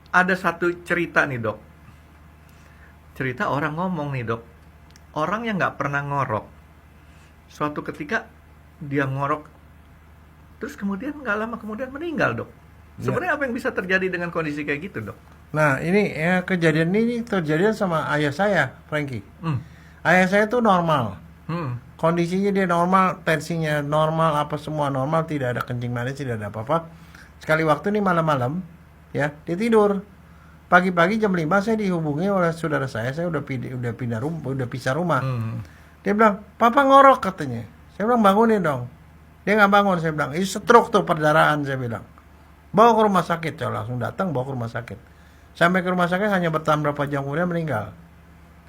ada satu cerita nih dok. Cerita orang ngomong nih dok. Orang yang nggak pernah ngorok, suatu ketika dia ngorok, terus kemudian nggak lama kemudian meninggal dok. Ya. Sebenarnya apa yang bisa terjadi dengan kondisi kayak gitu dok? Nah, ini ya, kejadian ini terjadi sama ayah saya, Frankie. Hmm. Ayah saya tuh normal. Hmm. Kondisinya dia normal, tensinya normal, apa semua normal, tidak ada kencing manis, tidak ada apa-apa. Sekali waktu nih malam-malam, ya, dia tidur. Pagi-pagi jam 5 saya dihubungi oleh saudara saya pindah rumah, udah pisah rumah. Hmm. Dia bilang, "Papa ngorok," katanya. Saya bilang, "Bangunin dong." Dia nggak bangun, saya bilang, "Ini stroke tuh, perdarahan," saya bilang. "Bawa ke rumah sakit." Saya langsung datang, bawa ke rumah sakit. Sampai ke rumah sakit hanya bertahan berapa jam kemudian meninggal.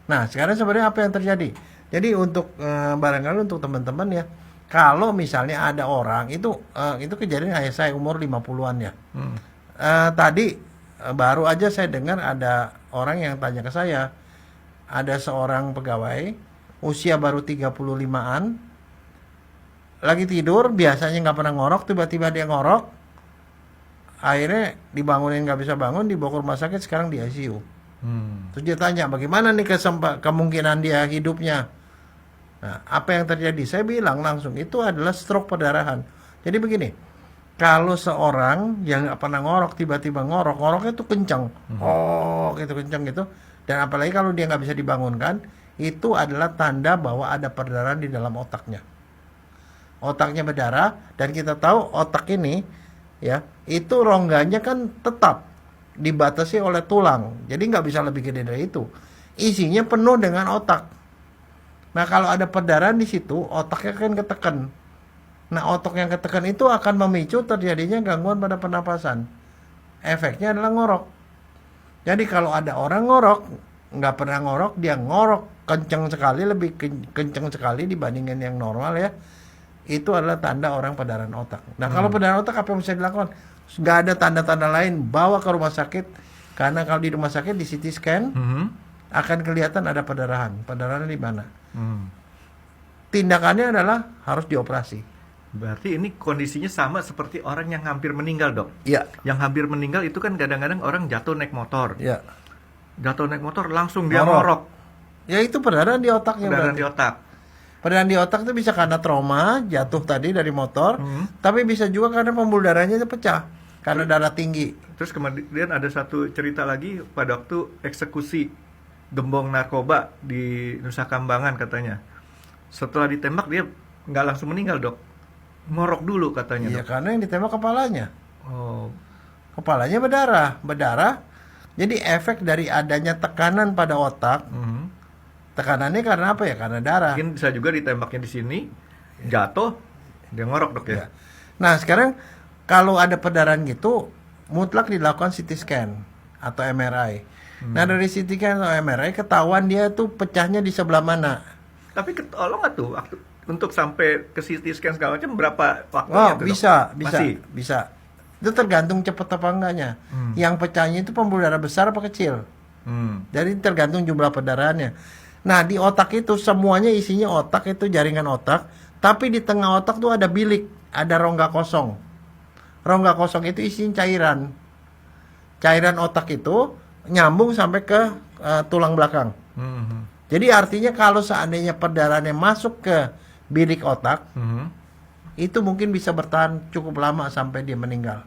Nah, sekarang sebenarnya apa yang terjadi? Jadi untuk barangkali untuk teman-teman ya, kalau misalnya ada orang itu kejadian ayah saya umur 50-an ya. Hmm. Tadi baru aja saya dengar ada orang yang tanya ke saya, ada seorang pegawai usia baru 35-an lagi tidur, biasanya nggak pernah ngorok, tiba-tiba dia ngorok, akhirnya dibangunin nggak bisa bangun, dibawa ke rumah sakit, sekarang di ICU. Terus dia tanya, bagaimana nih kemungkinan dia hidupnya? Nah, apa yang terjadi? Saya bilang langsung, itu adalah stroke perdarahan. Jadi begini, kalau seorang yang nggak pernah ngorok, tiba-tiba ngoroknya itu kencang. Oh, gitu kencang gitu. Dan apalagi kalau dia nggak bisa dibangunkan, itu adalah tanda bahwa ada perdarahan di dalam otaknya. Otaknya berdarah, dan kita tahu otak ini, ya, itu rongganya kan tetap dibatasi oleh tulang. Jadi nggak bisa lebih gede dari itu. Isinya penuh dengan otak. Nah, kalau ada perdarahan di situ, otaknya kan ketekan. Nah, otak yang ketekan itu akan memicu terjadinya gangguan pada pernapasan. Efeknya adalah ngorok. Jadi kalau ada orang ngorok, nggak pernah ngorok, dia ngorok kenceng sekali, lebih kenceng sekali dibandingin yang normal ya, itu adalah tanda orang perdarahan otak. Nah, kalau perdarahan otak apa yang bisa dilakukan? Nggak ada tanda-tanda lain, bawa ke rumah sakit. Karena kalau di rumah sakit di CT scan akan kelihatan ada perdarahan. Perdarahan di mana? Tindakannya adalah harus dioperasi. Berarti ini kondisinya sama seperti orang yang hampir meninggal dok. Iya. Yang hampir meninggal itu kan kadang-kadang orang jatuh naik motor. Iya. Jatuh naik motor langsung dia Ngorok. ngorok. Ya itu perdarahan di otaknya. Perdarahan berarti. di otak. Perdarahan di otak itu bisa karena trauma, jatuh tadi dari motor, tapi bisa juga karena pembuluh darahnya itu pecah karena darah tinggi. Terus kemudian ada satu cerita lagi pada waktu eksekusi gembong narkoba di Nusa Kambangan katanya. Setelah ditembak dia nggak langsung meninggal dok. Ngorok dulu katanya Iya, dok. karena yang ditembak kepalanya. Oh. Kepalanya berdarah. Jadi efek dari adanya tekanan pada otak, tekanannya karena apa ya? Karena darah. Mungkin bisa juga ditembaknya di sini, jatuh, dia ngorok dok ya. Ya. Nah, sekarang kalau ada perdarahan gitu, mutlak dilakukan CT scan atau MRI. Nah, dari CT scan atau MRI ketahuan dia tuh pecahnya di sebelah mana. Tapi ketolong nggak tuh waktu untuk sampai ke CT scan segala macam berapa waktunya Oh, tuh, dok? bisa. Itu tergantung cepet apa enggaknya. Yang pecahnya itu pembuluh darah besar apa kecil. Jadi tergantung jumlah perdarahannya. Nah, di otak itu semuanya isinya otak, itu jaringan otak, tapi di tengah otak tuh ada bilik, ada rongga kosong. Rongga kosong itu isinya cairan. Cairan otak itu nyambung sampai ke tulang belakang. Jadi artinya kalau seandainya perdarahannya masuk ke bilik otak, itu mungkin bisa bertahan cukup lama sampai dia meninggal.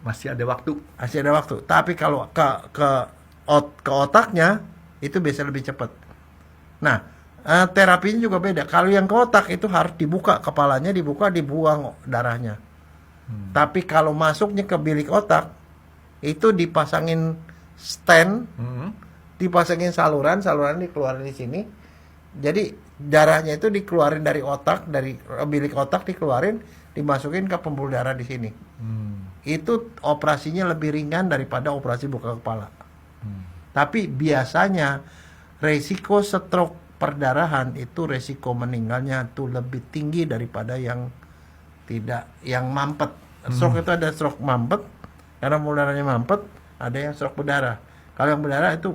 Masih ada waktu. Masih ada waktu. Tapi kalau ke otaknya itu bisa lebih cepat. Nah, terapinya juga beda. Kalau yang ke otak itu harus dibuka, kepalanya dibuka, dibuang darahnya. Tapi kalau masuknya ke bilik otak, itu dipasangin stand, dipasangin saluran dikeluarin di sini. Jadi darahnya itu dikeluarin dari otak, dari bilik otak dikeluarin, dimasukin ke pembuluh darah di sini. Itu operasinya lebih ringan daripada operasi buka kepala. Tapi biasanya resiko stroke perdarahan itu resiko meninggalnya tuh lebih tinggi daripada yang mampet. Stroke itu ada stroke mampet, karena pembuluh darahnya mampet, ada yang stroke berdarah. Kalau yang berdarah itu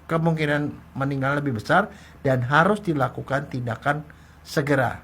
kemungkinan meninggal lebih besar dan harus dilakukan tindakan segera.